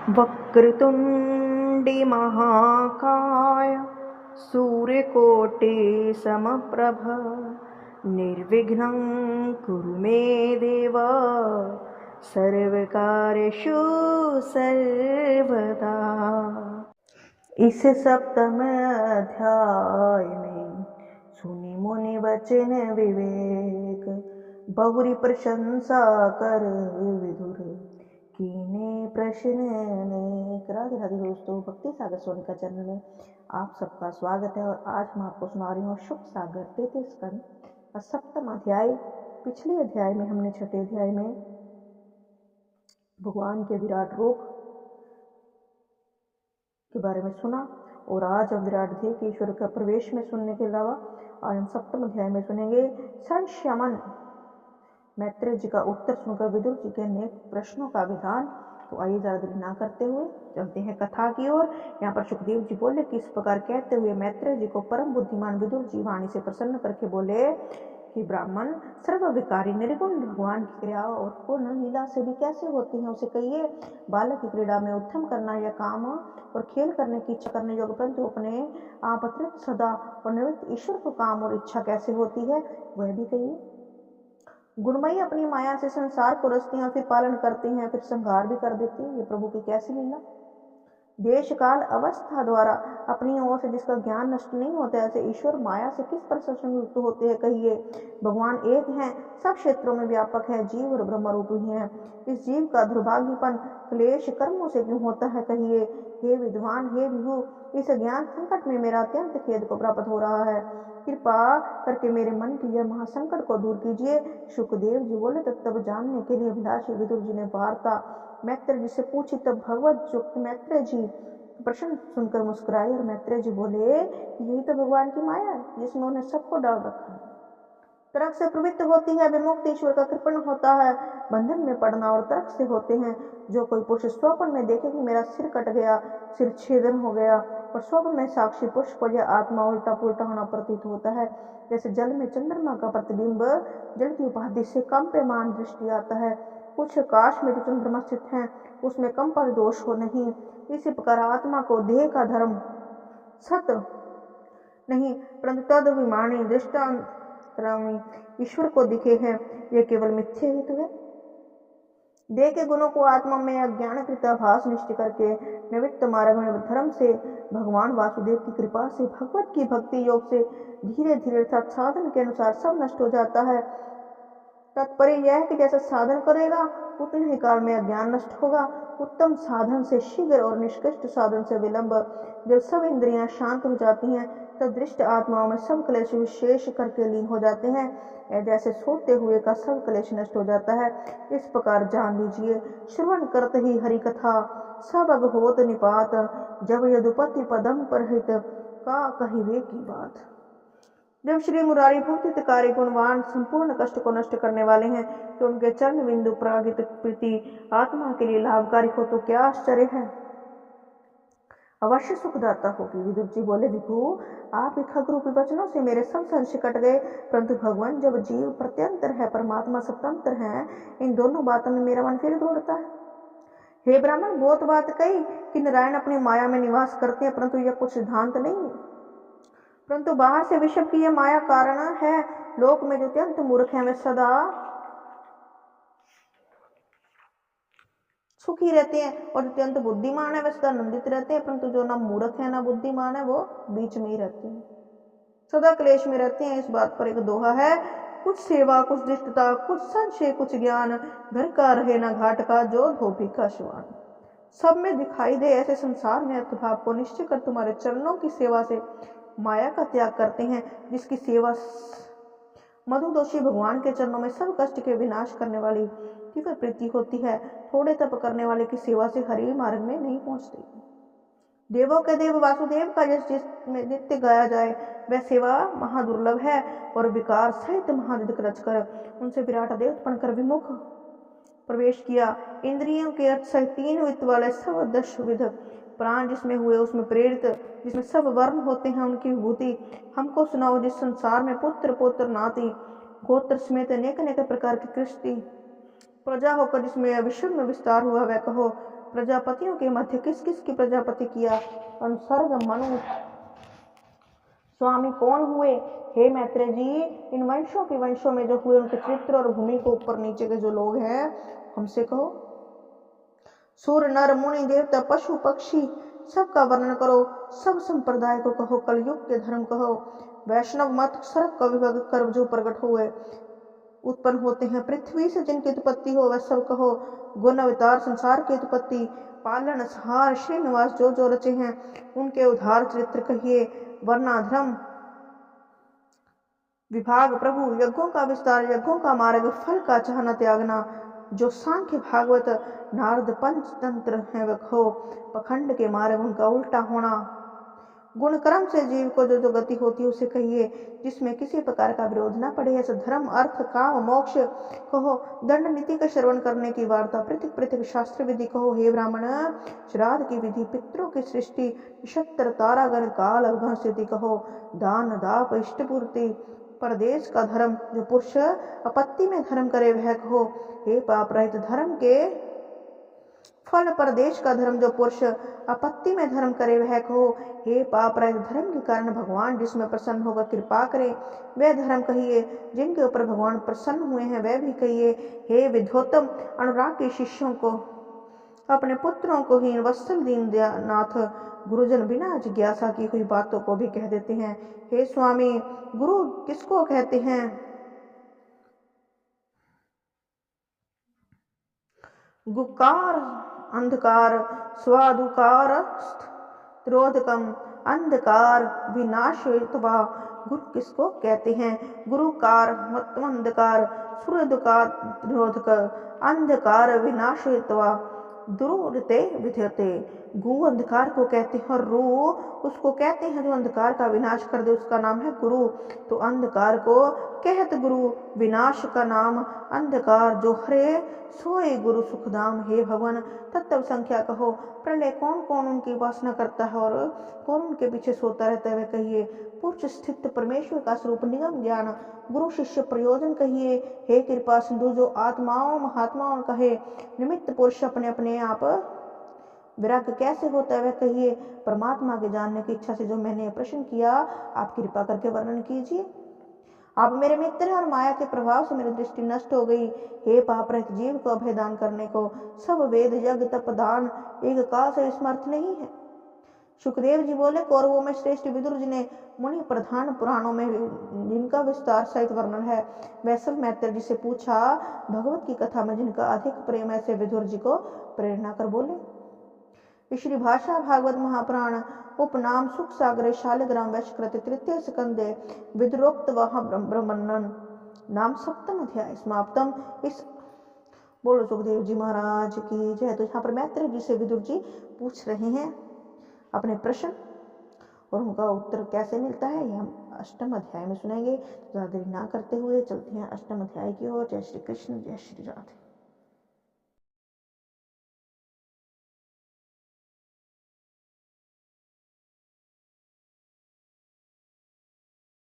वक्रतुण्डी महाकाय सूर्यकोटि समप्रभ निर्विघ्नं कुरु मे देव सर्वकार्येषु सर्वदा। इस सप्तम अध्याय में सुनि मुनि वचन विवेक, बहुरी प्रशंसा कर विदुर कीने प्रश्न अनेक। राधे राधे दोस्तों, भक्ति सागर सोनिका चैनल में आप सबका स्वागत है। और आज मैं आपको सुना रही हूँ शुभ सागर 33 स्कंद और सप्तम अध्याय। पिछले अध्याय में हमने छठे अध्याय में भगवान के विराट रूप के बारे में सुना, और आज हम विराट देह के ईश्वर का प्रवेश में सुनने के अलावा आज हम सप्तम अध्याय में सुनेंगे संश्यमन। मैत्रेय जी का उत्तर सुनकर विदुर जी के अनेक प्रश्नों का विधान। तो आइए ज़्यादा देरी ना करते हुए चलते हैं कथा की ओर। यहाँ पर सुखदेव जी बोले कि इस प्रकार कहते हुए मैत्रेय जी को परम बुद्धिमान विदुर जी वाणी से प्रसन्न करके बोले कि ब्राह्मण सर्वविकारी निर्गुण भगवान की क्रिया और पूर्ण लीला से भी कैसे होती है, उसे कहिए। बालक की क्रीड़ा में उत्थम करना या काम और खेल करने की इच्छा करने योग्य, परंतु अपने आप अतिरिक्त सदा और निवृत्त ईश्वर को काम और इच्छा कैसे होती है, वह भी कहिए। गुणमयी अपनी माया से संसार को रचती हैं, फिर पालन करती हैं, फिर संहार भी कर देती हैं। ये प्रभु की कैसी लीला। देश काल अवस्था द्वारा अपनी ओर से जिसका ज्ञान नष्ट नहीं होता, ऐसे ईश्वर माया से किस पर संयुक्त होते हैं, कहिए। भगवान एक हैं, सब क्षेत्रों में व्यापक है, जीव और ब्रह्म रूप ही है। इस जीव का दुर्भाग्यपन क्लेश कर्मों से क्यों होता है, कहिए। हे विद्वान, हे विभु, इस ज्ञान संकट में मेरा अत्यंत खेद को प्राप्त हो रहा है। कृपा करके मेरे मन की यह महासंकट को दूर कीजिए। सुखदेव जी बोले तब जानने के लिए अभिलाषी विदुर जी ने वार्ता मैत्रेय जी से पूछी। तब भगवत युक्त मैत्रेय जी प्रश्न सुनकर मुस्कुराए और मैत्रेय जी बोले, यही तो भगवान की माया है जिसमें उन्हें सबको डाल रखा है। तर्क से प्रवृत्त होती है, विमुक्त ईश्वर का कृपण होता है। बंधन में पड़ना और तर्क से होते हैं। जो कोई पुरुष स्वप्न में देखे कि मेरा सिर कट गया, सिर छेदन हो गया, और स्वप्न में साक्षी पुरुष को यह आत्मा उल्टा पुल्टा होना प्रतीत होता है, जैसे जल में चंद्रमा का प्रतिबिंब जल की उपाधि से कंपमान दृष्टि आता है। कुछ आकाश में जो चंद्रमा स्थित है उसमें कंपन दोष हो नहीं। इसी प्रकार आत्मा को देह का धर्म सत नहीं, परंतु तद विमानी दृष्टांतरामी ईश्वर को दिखे हैं, यह केवल मिथ्या हेतु है। देह के गुणों को आत्मा में अज्ञानकृत आभास निश्चय करके निवृत्त मार्ग में धर्म से भगवान वासुदेव की कृपा से भगवत की भक्ति योग से धीरे धीरे अर्थात साधन के अनुसार सब नष्ट हो जाता है। तात्पर्य यह है कि जैसा साधन करेगा उतने ही काल में अज्ञान नष्ट होगा। उत्तम साधन से शीघ्र और निष्कृष्ट साधन से विलंब। जब सब इंद्रियां शांत हो जाती हैं तब दृष्ट आत्माओं में सब क्लेश विशेष करके लीन हो जाते हैं, जैसे सोते हुए का सब क्लेश नष्ट हो जाता है। इस प्रकार जान लीजिए, श्रवण करते ही हरि कथा सब अग होत निपात, जब यदुपति पदम परहित का कहिवे की बात। जब श्री मुरारी भक्तिकारी गुणवान संपूर्ण कष्ट को नष्ट करने वाले हैं, तो उनके चरण बिंदु प्रागित प्रीति आत्मा के लिए लाभकारी हो तो क्या आश्चर्य है, अवश्य सुखदाता होगी। विदुर जी बोले, विभु आपके खगरूपी वचनों से मेरे सब संशय कट गए, परंतु भगवान जब जीव प्रत्यंतर है, परमात्मा स्वतंत्र है, इन दोनों बातों में मेरा मन फिर दौड़ता है। हे ब्राह्मण, बहुत बात कही कि नारायण अपनी माया में निवास करते हैं, परंतु यह कुछ सिद्धांत नहीं है, परंतु बाहर से विश्व की यह माया कारण है। लोक में जो अत्यंत मूर्ख है वे सदा सुखी रहते हैं, और जो अत्यंत बुद्धिमान है वे सदा नंदित रहते हैं, परंतु जो ना मूर्ख है ना बुद्धिमान है वो बीच में ही रहते हैं, सदा क्लेश में रहते हैं। इस बात पर एक दोहा है, कुछ सेवा कुछ दृष्टता कुछ संशय कुछ ज्ञान, घर का रहे ना घाट का जो धोबी का श्वान। सब में दिखाई दे ऐसे संसार में अर्थभाव को निश्चय कर तुम्हारे चरणों की सेवा से माया का त्याग करते हैं, जिसकी सेवा मधुदोषी भगवान के चरणों में सब कष्ट के विनाश करने वाली तीव्र प्रीति होती है। थोड़े तप करने वाले की सेवा से हरि मार्ग में नहीं पहुंचती। देवों के देव वासुदेव का जिसमें नित्य गाया जाए वह सेवा महादुर्लभ है, और विकार सहित महादिक रचकर उनसे विराट देव उत्पन्न कर विमुख प्रवेश किया। इंद्रियों के अर्थ सहित 3 वित्त वाले सब 10 विध प्राण जिसमें हुए उसमें प्रेरित, जिसमें सब वर्ण होते हैं उनकी विभूति हमको सुनाओ। जिस संसार में पुत्र पुत्र नाती गोत्र समेत अनेक अनेक प्रकार की कृष्टि प्रजा होकर जिसमें विश्व में विस्तार हुआ, वह कहो। प्रजापतियों के मध्य किस किस की प्रजापति किया? अनुसर्ग मनु स्वामी कौन हुए? हे मैत्रेय जी, इन वंशों में जो हुए उनके चरित्र और भूमि को ऊपर नीचे के जो लोग हैं हमसे कहो। सूर नर मुनि देवता पशु पक्षी सबका वर्णन करो, सब संप्रदाय को कहो, कलयुग के धर्म कहो। वैष्णव मत सर्व का विभाग कर जो प्रकट हुए उत्पन्न होते हैं, पृथ्वी से जिनकी उत्पत्ति हो वह सब कहो। गुण अवतार संसार की उत्पत्ति, पालन संहार श्रीनिवास जो जो रचे हैं उनके उद्धार चरित्र कहिए। वर्णाधर्म विभाग प्रभु, यज्ञों का विस्तार, यज्ञों का मार्ग, फल का चाहना त्यागना, जो सांख्य भागवत नारद पंचतंत्र है वह कहो। पखंड के मार्ग उनका उल्टा होना, गुण कर्म से जीव को जो जो गति होती है उसे कहिए, जिसमें किसी प्रकार का विरोध न पड़े। ऐसा धर्म अर्थ काम मोक्ष कहो। दंड नीति का श्रवण करने की वार्ता, पृथक पृथक शास्त्र विधि कहो। हे ब्राह्मण, श्राद्ध की विधि, पितरों की सृष्टि, नक्षत्र तारागण काल अवगण स्थिति कहो। दान दाप इष्ट पूर्ति, परदेश का धर्म, जो पुरुष आपत्ति में धर्म करे वह कहो। हे पाप रहित धर्म के फल, परदेश का धर्म, जो पुरुष आपत्ति में धर्म करे वह कहो। हे पाप रहित धर्म के कारण भगवान जिसमें प्रसन्न होकर कृपा करे वह धर्म कहिए, जिनके ऊपर भगवान प्रसन्न हुए हैं वह भी कहिए। हे विद्योत्तम, अनुराग के शिष्यों को, अपने पुत्रों को हीन वत्सल दीननाथ गुरुजन बिना जिज्ञासा की हुई बातों को भी कह देते हैं। हे स्वामी, गुरु किसको कहते हैं? गुकार अंधकार, स्वादुकार तिरोधकम, अंधकार विनाशयित्वा। गुरु किसको कहते हैं? गुरुकार मतलब अंधकार, सूर्यकार तिरोधक, अंधकार विनाशयित्वा, दुरुते विधते। गु अंधकार को कहते हैं और रू उसको कहते हैं जो अंधकार का विनाश कर दे, उसका नाम है गुरु। तो अंधकार को कहत गुरु, विनाश का नाम अंधकार, जो हरे सोए गुरु सुखदाम। हे भगवान, तत्व संख्या कहो। प्रलय कौन कौन उनकी उपासना करता है और कौन उनके पीछे सोता रहता है वह कहिए। पुरुष स्थित परमेश्वर का स्वरूप निगम ज्ञान, गुरु शिष्य प्रयोजन कहिए। हे कृपा सिंधु, जो आत्माओं महात्माओं कहे, निमित्त पुरुष अपने अपने आप विराग कैसे होता है वह कहिए। परमात्मा के जानने की इच्छा से जो मैंने प्रश्न किया, आप कृपा करके वर्णन कीजिए। आप मेरे मित्र हैं और माया के प्रभाव से मेरी दृष्टि नष्ट हो गई। हे पाप रहित जीव को अभयदान करने को सब वेद यज्ञ तप दान एक काल से समर्थ नहीं है। सुखदेव जी बोले, कौरवों में श्रेष्ठ विदुर जिन्हें मुनि प्रधान पुराणों में जिनका विस्तार सहित वर्णन है, वह सब मैत्रेय जी से पूछा। भगवत की कथा में जिनका अधिक प्रेम ऐसे विदुर जी को प्रेरणा कर बोले। श्री भाषा भागवत महापुराण उपनाम सुख सागरे शालिग्राम वैशकृत तृतीय स्कंदे विदुरोक्त वह ब्रह्मण्यन नाम सप्तम अध्याय समाप्तम। इस बोलो सुखदेव जी महाराज की जय। तो यहाँ पर मैत्रेय जी से विदुर जी पूछ रहे हैं अपने प्रश्न और उनका उत्तर कैसे मिलता है ये हम अष्टम अध्याय में सुनेंगे। ज़्यादा देरी ना करते हुए चलते हैं अष्टम अध्याय की ओर। जय श्री कृष्ण, जय श्री राधे।